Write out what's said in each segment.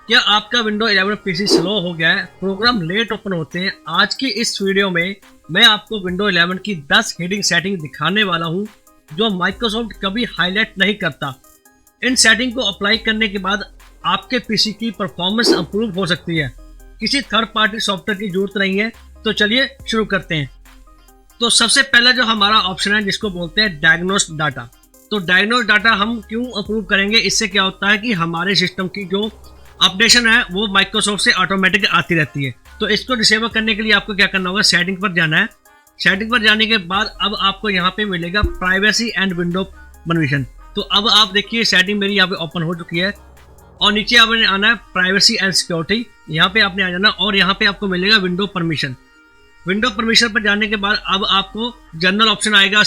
क्या आपका window 11 PC slow हो गया है, प्रोग्राम लेट ओपन होते हैं? आज की इस वीडियो में मैं आपको विंडो 11 की 10 हेडिंग सेटिंग दिखाने वाला हूं जो माइक्रोसॉफ्ट कभी हाईलाइट नहीं करता। इन सेटिंग को अप्लाई करने के बाद आपके पीसी की परफॉर्मेंस इंप्रूव हो सकती है। किसी थर्ड पार्टी सॉफ्टवेयर की जरूरत नहीं है। तो चलिए शुरू करते हैं। तो सबसे पहला जो हमारा ऑप्शन है जिसको बोलते हैं डायग्नोस्ट डाटा। तो डायग्नोस्ट डाटा हम क्यों अप्रूव करेंगे? इससे क्या होता है कि हमारे सिस्टम की जो अपडेशन है वो माइक्रोसॉफ्ट से ऑटोमेटिक आती रहती है। तो इसको डिसेबल करने के लिए आपको क्या करना होगा, सेटिंग पर जाना है। सेटिंग पर जाने के बाद अब आपको यहाँ पे मिलेगा प्राइवेसी एंड विंडो परमिशन। तो अब आप देखिए सेटिंग मेरी यहाँ पे ओपन हो चुकी है और नीचे आपने आना है प्राइवेसी एंड सिक्योरिटी, यहाँ पे आपने आ जाना और यहाँ पे आपको मिलेगा विंडो परमिशन। विंडो परमिशन पर जाने के बाद अब आपको जनरल ऑप्शन आएगा,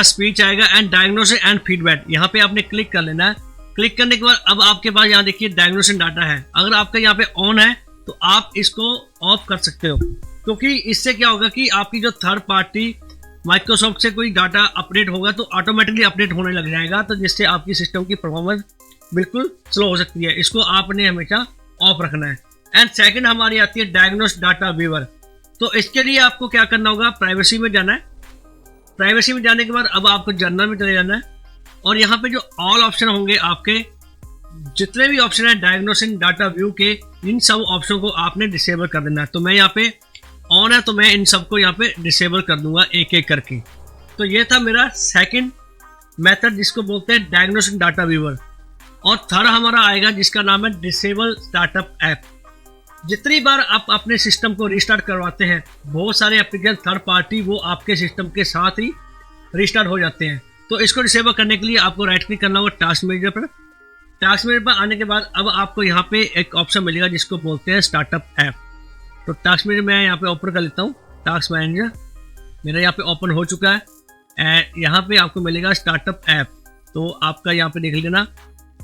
स्पीच आएगा एंड डायग्नोसिस एंड फीडबैक। यहाँ पे आपने क्लिक कर लेना है। क्लिक करने के बाद अब आपके पास यहाँ देखिए डायग्नोसिस डाटा है। अगर आपका यहाँ पे ऑन है तो आप इसको ऑफ कर सकते हो, क्योंकि इससे क्या होगा कि आपकी जो थर्ड पार्टी माइक्रोसॉफ्ट से कोई डाटा अपडेट होगा तो ऑटोमेटिकली अपडेट होने लग जाएगा, तो जिससे आपकी सिस्टम की परफॉर्मेंस बिल्कुल स्लो हो सकती है। इसको आपने हमेशा ऑफ रखना है। एंड सेकंड हमारी आती है डायग्नोस्ट डाटा व्यूअर। तो इसके लिए आपको क्या करना होगा, प्राइवेसी में जाना है। प्राइवेसी में जाने के बाद अब आपको जनरल में चले जाना है और यहाँ पे जो ऑल ऑप्शन होंगे, आपके जितने भी ऑप्शन है डायग्नोसिस डाटा व्यू के, इन सब ऑप्शन को आपने डिसेबल कर देना है। तो मैं यहाँ पे ऑन है तो मैं इन सबको यहाँ पे डिसेबल कर दूंगा एक एक करके। तो ये था मेरा सेकंड मेथड जिसको बोलते हैं डायग्नोसिस डाटा व्यूअर। और थर्ड हमारा आएगा जिसका नाम है डिसेबल स्टार्टअप ऐप। जितनी बार आप अपने सिस्टम को रिस्टार्ट करवाते हैं, बहुत सारे एप्लीकेशन थर्ड पार्टी वो आपके सिस्टम के साथ ही रिस्टार्ट हो जाते हैं। तो इसको डिसेबल करने के लिए आपको राइट क्लिक करना होगा टास्क मैनेजर पर। टास्क मैनेजर पर आने के बाद अब आपको यहाँ पे एक ऑप्शन मिलेगा जिसको बोलते हैं स्टार्टअप ऐप। तो टास्क मैनेजर मैं यहाँ पे ओपन कर लेता हूँ। टास्क मैनेजर मेरा यहाँ पे ओपन हो चुका है एंड यहाँ पे आपको मिलेगा स्टार्टअप ऐप। तो आपका यहाँ पे देख लेना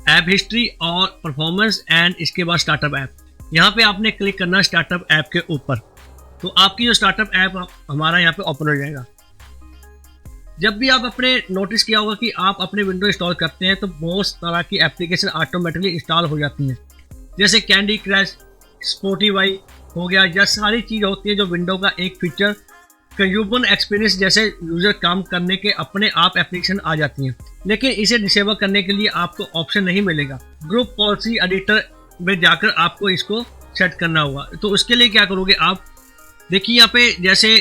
ऐप हिस्ट्री और परफॉर्मेंस एंड इसके बाद स्टार्टअप ऐप। यहाँ पे आपने क्लिक करना स्टार्टअप ऐप के ऊपर। तो आपकी जो स्टार्टअप ऐप हमारा यहाँ पे ओपन हो जाएगा। जब भी आप अपने नोटिस किया होगा कि आप अपने विंडो इंस्टॉल करते हैं तो बहुत तरह की एप्लीकेशन ऑटोमेटिकली इंस्टॉल हो जाती हैं, जैसे कैंडी क्रश, स्पॉटिफाई हो गया। यह सारी चीज़ होती है जो विंडो का एक फीचर कंज्यूमर एक्सपीरियंस जैसे यूजर काम करने के अपने आप एप्लीकेशन आ जाती हैं। लेकिन इसे डिसेबल करने के लिए आपको ऑप्शन नहीं मिलेगा। ग्रुप पॉलिसी एडिटर में जाकर आपको इसको सेट करना होगा। तो उसके लिए क्या करोगे आप, देखिए यहाँ पे जैसे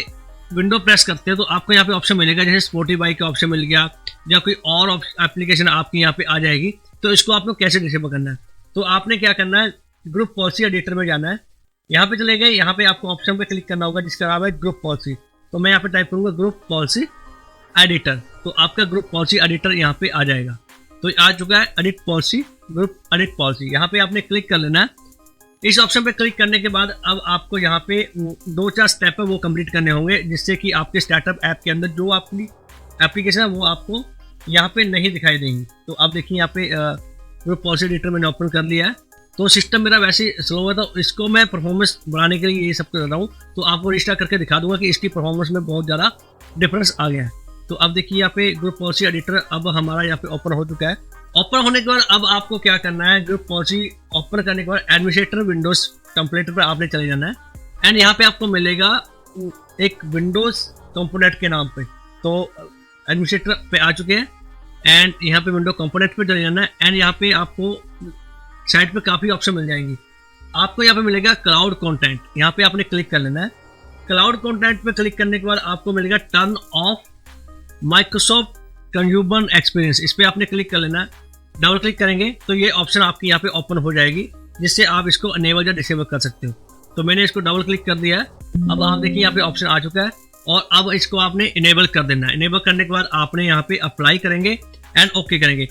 विंडो प्रेस करते हैं तो आपको यहाँ पे ऑप्शन मिलेगा, जैसे स्पॉटिफाई का ऑप्शन मिल गया या कोई और एप्लीकेशन आपकी यहाँ पे आ जाएगी। तो इसको आपको कैसे डिसेबल करना है, तो आपने क्या करना है, ग्रुप पॉलिसी एडिटर में जाना है। यहाँ पे चले गए, यहाँ पे आपको ऑप्शन पे क्लिक करना होगा जिसका नाम है ग्रुप पॉलिसी। तो मैं यहाँ पे टाइप करूँगा ग्रुप पॉलिसी एडिटर। तो आपका ग्रुप पॉलिसी एडिटर यहाँ पे आ जाएगा। तो आ चुका है edit policy, group edit policy. यहाँ पे आपने क्लिक कर लेना है। इस ऑप्शन पे क्लिक करने के बाद अब आपको यहाँ पे 2-4 स्टेप है वो कंप्लीट करने होंगे, जिससे कि आपके स्टार्टअप ऐप के अंदर जो आपकी एप्लीकेशन है वो आपको यहाँ पे नहीं दिखाई देंगी। तो आप देखिए यहाँ पे ग्रुप पॉलिसी एडिटर मैंने ओपन कर लिया है। तो सिस्टम मेरा वैसे ही स्लो है तो इसको मैं परफॉर्मेंस बढ़ाने के लिए ये सब कर रहा हूँ। तो आपको रिस्टार्ट करके दिखा दूंगा कि इसकी परफॉर्मेंस में बहुत ज़्यादा डिफरेंस आ गया है। तो अब देखिए यहाँ पे ग्रुप पॉलिसी एडिटर अब हमारा यहाँ पे ओपन हो चुका है। ओपन होने के बाद अब आपको क्या करना है, ग्रुप पॉलिसी ओपन करने के बाद एडमिनिस्ट्रेटर विंडोज टेम्पलेट पर आपने चले जाना है एंड यहाँ पे आपको मिलेगा एक विंडोज कंपोनेंट के नाम पे। तो एडमिनिस्ट्रेटर पे आ चुके हैं एंड यहाँ पे विंडो कंपोनेंट पे चले जाना है एंड यहाँ पे आपको साइड पे काफ़ी ऑप्शन मिल जाएंगी। आपको यहाँ पे मिलेगा क्लाउड कंटेंट, यहाँ पे आपने क्लिक कर लेना है। क्लाउड कंटेंट पे क्लिक करने के बाद आपको मिलेगा turn off Microsoft consumer experience. इस पर आपने क्लिक कर लेना है। डबल क्लिक करेंगे तो ये ऑप्शन आपकी यहाँ पे ओपन हो जाएगी, जिससे आप इसको अनेबल या डिसेबल कर सकते हो। तो मैंने इसको डबल क्लिक कर दिया है। अब आप देखिए यहाँ पे ऑप्शन आ चुका है और अब इसको आपने इनेबल कर देना है। इनेबल करने के बाद आपने यहाँ पे अप्लाई करेंगे एंड ओके करेंगे।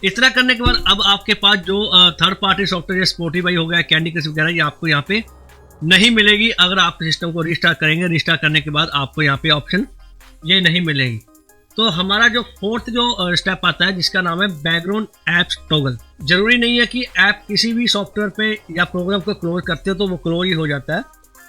इतना करने के बाद अब आपके पास जो थर्ड पार्टी सॉफ्टवेयर स्पॉटिफाई हो गया, कैंडी क्रश वगैरह, ये आपको यहाँ पे नहीं मिलेगी। अगर आप सिस्टम को रिस्टार्ट करेंगे, रिस्टार्ट करने के बाद आपको यहाँ पे ऑप्शन ये नहीं मिलेगी। तो हमारा जो फोर्थ जो स्टेप आता है जिसका नाम है बैकग्राउंड ऐप्स टॉगल। जरूरी नहीं है कि ऐप किसी भी सॉफ्टवेयर पे या प्रोग्राम को क्लोज करते हो तो वो क्लोज ही हो जाता है।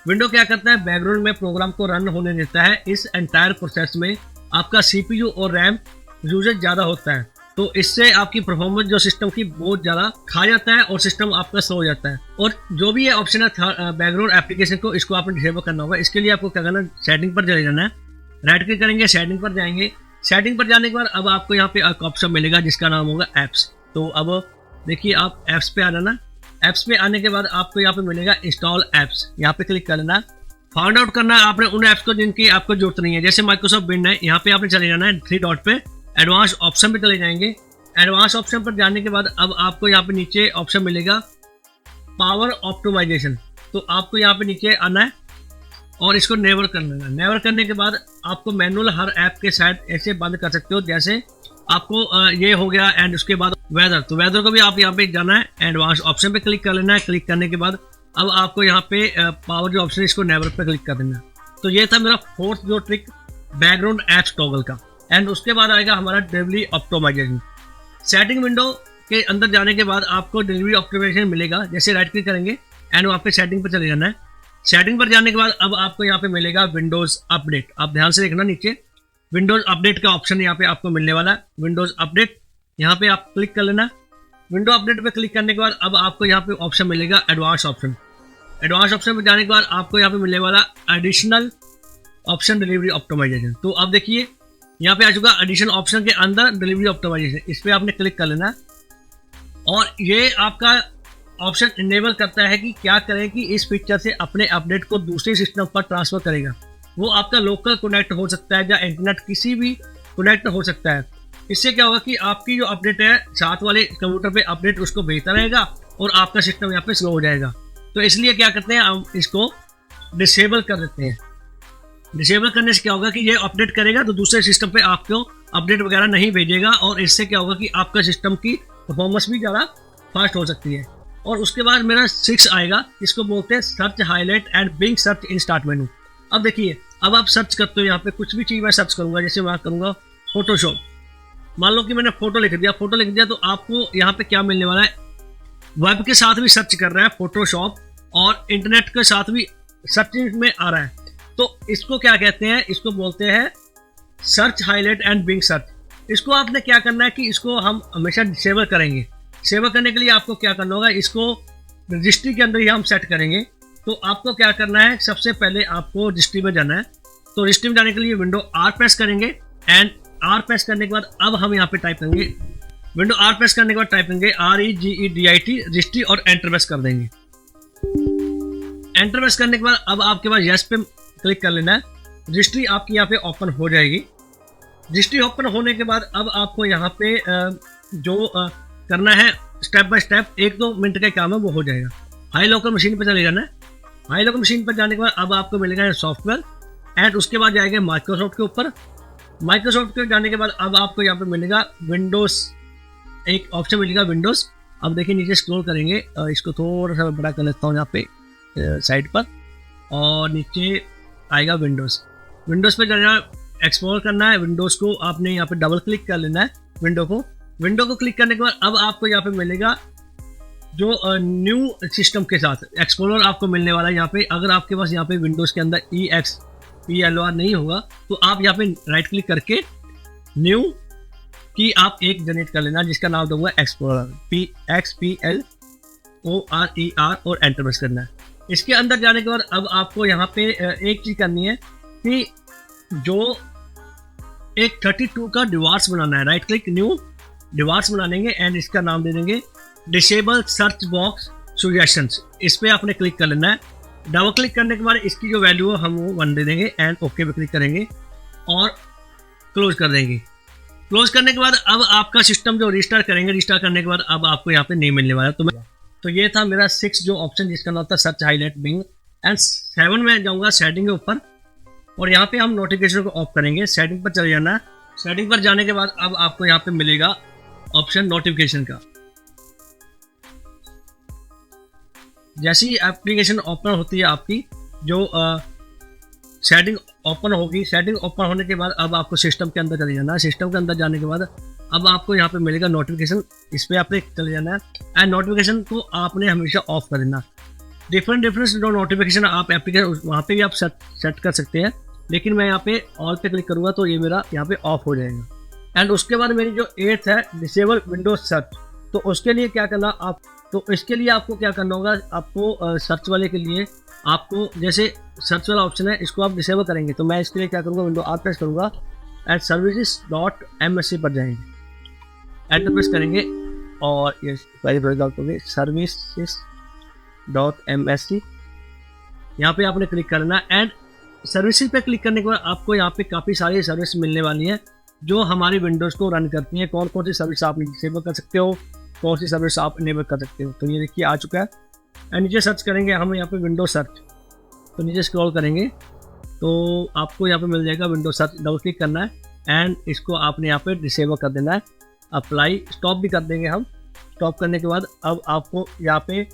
विंडो क्या करता है, बैकग्राउंड में प्रोग्राम को रन होने देता है। इस एंटायर प्रोसेस में आपका CPU और RAM यूजेज ज़्यादा होता है। तो इससे आपकी परफॉर्मेंस जो सिस्टम की बहुत ज़्यादा खा जाता है और सिस्टम आपका स्लो हो जाता है। और जो भी ये ऑप्शन है बैकग्राउंड एप्लीकेशन को, इसको आपने डिसेबल करना होगा। इसके लिए आपको क्या करना है, सेटिंग पर चले जाना है, राइट क्लिक करेंगे, सेटिंग पर जाएंगे। सेटिंग पर जाने के बाद अब आपको यहाँ पे एक ऑप्शन मिलेगा जिसका नाम होगा ऐप्स। तो अब देखिए आप ऐप्स पे आ जाना। ऐप्स पे आने के बाद आपको यहाँ पे मिलेगा इंस्टॉल ऐप्स, यहाँ पे क्लिक कर लेना। फाइंड आउट करना है आपने उन ऐप्स को जिनकी आपको जरूरत नहीं है। जैसे माइक्रोसॉफ्ट विंड है, यहाँ पे आपने चले जाना है 3 डॉट पे, एडवांस ऑप्शन पे चले जाएंगे। एडवांस ऑप्शन पर जाने के बाद अब आपको यहाँ पे नीचे ऑप्शन मिलेगा पावर ऑप्टिमाइजेशन। तो आपको यहाँ पे नीचे आना है और इसको नेवर कर लेना। नेवर करने के बाद आपको मैनुअल हर ऐप के साइड ऐसे बंद कर सकते हो, जैसे आपको ये हो गया। एंड उसके बाद वेदर, तो वेदर को भी आप यहाँ पे जाना है, एडवांस ऑप्शन पे क्लिक कर लेना है। क्लिक करने के बाद अब आपको यहाँ पे पावर जो ऑप्शन है इसको नेवर पे क्लिक कर देना है। तो ये था मेरा फोर्थ जो ट्रिक बैकग्राउंड ऐप्स टॉगल का। एंड उसके बाद आएगा हमारा डिलीवरी ऑप्टिमाइजेशन। सेटिंग विंडो के अंदर जाने के बाद आपको डिलीवरी ऑप्टिमाइजेशन मिलेगा। जैसे राइट क्लिक करेंगे एंड वहाँ पे सेटिंग पर चले जाना है। सेटिंग पर जाने के बाद अब आपको यहाँ पे मिलेगा विंडोज़ अपडेट। आप ध्यान से देखना, नीचे विंडोज़ अपडेट का ऑप्शन यहाँ पे आपको मिलने वाला है। विंडोज़ अपडेट यहाँ पे आप क्लिक कर लेना। विंडो अपडेट पे क्लिक करने के बाद अब आपको यहाँ पे ऑप्शन मिलेगा एडवांस ऑप्शन। एडवांस ऑप्शन पे जाने के बाद आपको यहाँ पे मिलने वाला एडिशनल ऑप्शन डिलीवरी ऑप्टिमाइजेशन। तो अब देखिए यहाँ पे आ चुका एडिशनल ऑप्शन के अंदर डिलीवरी ऑप्टिमाइजेशन। इस पर आपने क्लिक कर लेना और ये आपका ऑप्शन इनेबल करता है कि क्या करें कि इस पिक्चर से अपने अपडेट को दूसरे सिस्टम पर ट्रांसफर करेगा। वो आपका लोकल कनेक्ट हो सकता है या इंटरनेट किसी भी कनेक्ट हो सकता है। इससे क्या होगा कि आपकी जो अपडेट है साथ वाले कंप्यूटर पे अपडेट उसको भेजता रहेगा और आपका सिस्टम यहाँ पे स्लो हो जाएगा। तो इसलिए क्या करते हैं, हम इसको डिसेबल कर देते हैं। डिसेबल करने से क्या होगा कि ये अपडेट करेगा तो दूसरे सिस्टम पे आपको अपडेट वगैरह नहीं भेजेगा और इससे क्या होगा कि आपका सिस्टम की परफॉर्मेंस भी ज़्यादा फास्ट हो सकती है। और उसके बाद मेरा 6 आएगा, इसको बोलते हैं search highlight and Bing search in start menu. अब देखिए, अब आप सर्च करते हो यहाँ पे कुछ भी चीज़ मैं सर्च करूँगा, जैसे मैं करूँगा फोटोशॉप। मान लो कि मैंने फोटो लिख दिया तो आपको यहाँ पे क्या मिलने वाला है, वेब के साथ भी सर्च कर रहा है फोटोशॉप और इंटरनेट के साथ भी सर्चिंग में आ रहा है। तो इसको क्या कहते हैं, इसको बोलते हैं search highlight and Bing search. इसको आपने क्या करना है कि इसको हम हमेशा डिसेबल करेंगे। डिसेबल करने के लिए आपको क्या करना होगा, इसको रजिस्ट्री के अंदर ही हम सेट करेंगे। तो आपको क्या करना है, सबसे पहले आपको रजिस्ट्री में जाना है। तो रजिस्ट्री में जाने के लिए विंडो आर प्रेस करेंगे एंड आर प्रेस करने के बाद अब हम यहाँ पे टाइप करेंगे, विंडो आर प्रेस करने के बाद टाइप करेंगे REGEDIT रजिस्ट्री और एंटर प्रेस कर देंगे। एंटर प्रेस करने के बाद अब आपके पास यस पे क्लिक कर लेना है। रजिस्ट्री आपकी यहाँ पे ओपन हो जाएगी। रजिस्ट्री ओपन होने के बाद अब आपको यहाँ पे जो करना है स्टेप बाय स्टेप 1-2 मिनट का काम है वो हो जाएगा। हाई लोकल मशीन पर चले जाना है। हाई लोकल मशीन पर जाने के बाद अब आपको मिलेगा सॉफ्टवेयर एंड उसके बाद जाएंगे माइक्रोसॉफ्ट के ऊपर। माइक्रोसॉफ्ट के जाने के बाद अब आपको यहाँ पे मिलेगा विंडोज़, एक ऑप्शन मिलेगा विंडोज़। अब देखिए नीचे स्क्रॉल करेंगे, इसको थोड़ा सा बड़ा कर लेता हूँ यहाँ पे साइड पर, और नीचे आएगा विंडोज़। विंडोज़ पे जाना, एक्सप्लोर करना है। विंडोज़ को आपने यहाँ पे डबल क्लिक कर लेना है विंडो को क्लिक करने के बाद अब आपको यहाँ पे मिलेगा जो न्यू सिस्टम के साथ एक्सप्लोरर आपको मिलने वाला है। यहाँ पे अगर आपके पास यहाँ पे विंडोज़ के अंदर EXPLR नहीं होगा तो आप यहाँ पे राइट क्लिक करके न्यू की आप एक जनरेट कर लेना जिसका नाम दूंगा एक्सप्लोरर PXPLORER और एंटर प्रेस करना है। इसके अंदर जाने के बाद अब आपको यहाँ पे एक चीज़ करनी है कि जो एक 32 का डिवाइस बनाना है। राइट क्लिक न्यू डिवाइस बना लेंगे एंड इसका नाम दे देंगे डिसेबल सर्च बॉक्स सजेशंस। इस पर आपने क्लिक कर लेना है। डबल क्लिक करने के बाद इसकी जो वैल्यू है हम वो 1 दे देंगे एंड ओके पे क्लिक करेंगे और क्लोज कर देंगे। क्लोज करने के बाद अब आपका सिस्टम जो रिस्टार्ट करेंगे, रिस्टार्ट करने के बाद अब आपको यहाँ पे नहीं मिलने वाला। तो ये था मेरा 6 जो ऑप्शन जिसका नाम था सर्च हाईलाइट बिंग। एंड 7 में जाऊँगा सेटिंग के ऊपर और यहाँ पे हम नोटिफिकेशन को ऑफ करेंगे। सेटिंग पर चले जाना है। सेटिंग पर जाने के बाद अब आपको यहाँ पे मिलेगा ऑप्शन नोटिफिकेशन का। जैसी एप्लीकेशन ओपन होती है आपकी जो सेटिंग ओपन होगी, सेटिंग ओपन होने के बाद अब आपको सिस्टम के अंदर चले जाना है। सिस्टम के अंदर जाने के बाद अब आपको यहाँ पे मिलेगा नोटिफिकेशन, इस पर आपने चले जाना है एंड नोटिफिकेशन को आपने हमेशा ऑफ कर देना। डिफरेंट जो नोटिफिकेशन आप एप्लीकेशन वहाँ पे भी आप सेट कर सकते हैं, लेकिन मैं यहाँ पे ऑल पे क्लिक करूँगा तो ये मेरा यहाँ पे ऑफ हो जाएगा। एंड उसके बाद मेरी जो 8th है डिसेबल विंडोज सर्च। तो उसके लिए क्या करना आप, तो इसके लिए आपको क्या करना होगा, आपको सर्च वाले के लिए आपको जैसे सर्च वाला ऑप्शन है इसको आप डिसेबल करेंगे। तो मैं इसके लिए क्या करूँगा, विंडो आर प्रेस करूँगा एंड services.msc पर जाएंगे, एंटर प्रेस करेंगे और ये services.msc यहाँ पे आपने क्लिक करना एंड सर्विसेज पे क्लिक करने के बाद आपको यहाँ पे काफ़ी सारी सर्विस मिलने वाली हैं जो हमारी विंडोज़ को रन करती हैं। कौन कौन सी सर्विस आप डिसेबल कर सकते हो, कौन सी सर्विस आप इनेबल कर सकते हो। तो ये देखिए आ चुका है एंड नीचे सर्च करेंगे हम यहाँ पे विंडो सर्च। तो नीचे स्क्रॉल करेंगे तो आपको यहाँ पे मिल जाएगा विंडो सर्च, डबल क्लिक करना है एंड इसको आपने यहाँ पे डिसेबल कर देना है। अप्लाई स्टॉप भी कर देंगे हम। स्टॉप करने के बाद अब आपको यहाँ पे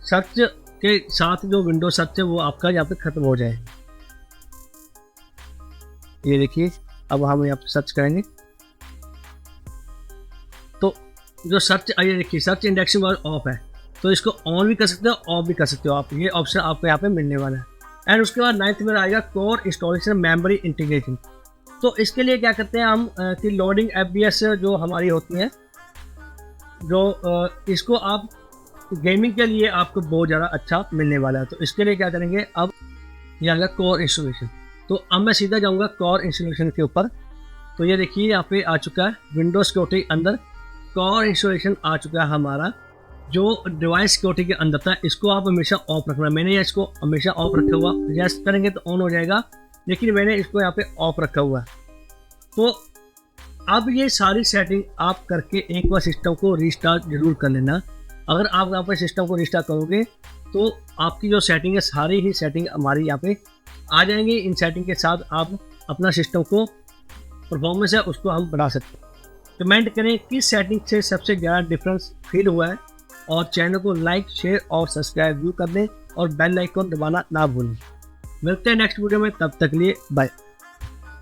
सर्च के साथ जो विंडो सर्च है वो आपका यहाँ पे ख़त्म हो जाए। ये देखिए अब हम यहाँ पे सर्च करेंगे तो जो सर्च, ये देखिए सर्च इंडेक्सिंग ऑफ है, तो इसको ऑन भी कर सकते हो ऑफ भी कर सकते हो आप। ये ऑप्शन आपको यहाँ पे मिलने वाला है। एंड उसके बाद 9th में आएगा कोर इंस्टॉलेशन मेमोरी इंटीग्रेशन। तो इसके लिए क्या करते हैं हम कि लोडिंग FPS जो हमारी होती है, जो इसको आप गेमिंग के लिए आपको बहुत ज़्यादा अच्छा मिलने वाला है। तो इसके लिए क्या करेंगे, अब ये आएगा कोर इंस्टॉलेशन। तो अब मैं सीधा जाऊंगा कोर इंस्टॉलेशन के ऊपर। तो ये देखिए यहाँ पे आ चुका है विंडोज सिक्योरिटी के अंदर कोर इंस्टॉलेशन आ चुका है हमारा, जो डिवाइस सिक्योरिटी के अंदर था। इसको आप हमेशा ऑफ रखना। मैंने इसको हमेशा ऑफ रखा हुआ, यस करेंगे तो ऑन हो जाएगा, लेकिन मैंने इसको यहाँ पे ऑफ रखा हुआ है। तो अब ये सारी सेटिंग आप करके एक बार सिस्टम को रिस्टार्ट जरूर कर लेना। अगर आप यहाँ पे सिस्टम को रिस्टार्ट करोगे तो आपकी जो सेटिंग है सारी ही सेटिंग हमारी यहाँ पे आ जाएंगी। इन सेटिंग के साथ आप अपना सिस्टम को परफॉर्मेंस है उसको हम बढ़ा सकते हैं। कमेंट करें किस सेटिंग से सबसे ज़्यादा डिफरेंस फील हुआ है और चैनल को लाइक, शेयर और सब्सक्राइब भी कर दें और बेल आइकन दबाना ना भूलें। मिलते हैं नेक्स्ट वीडियो में, तब तक लिए बाय।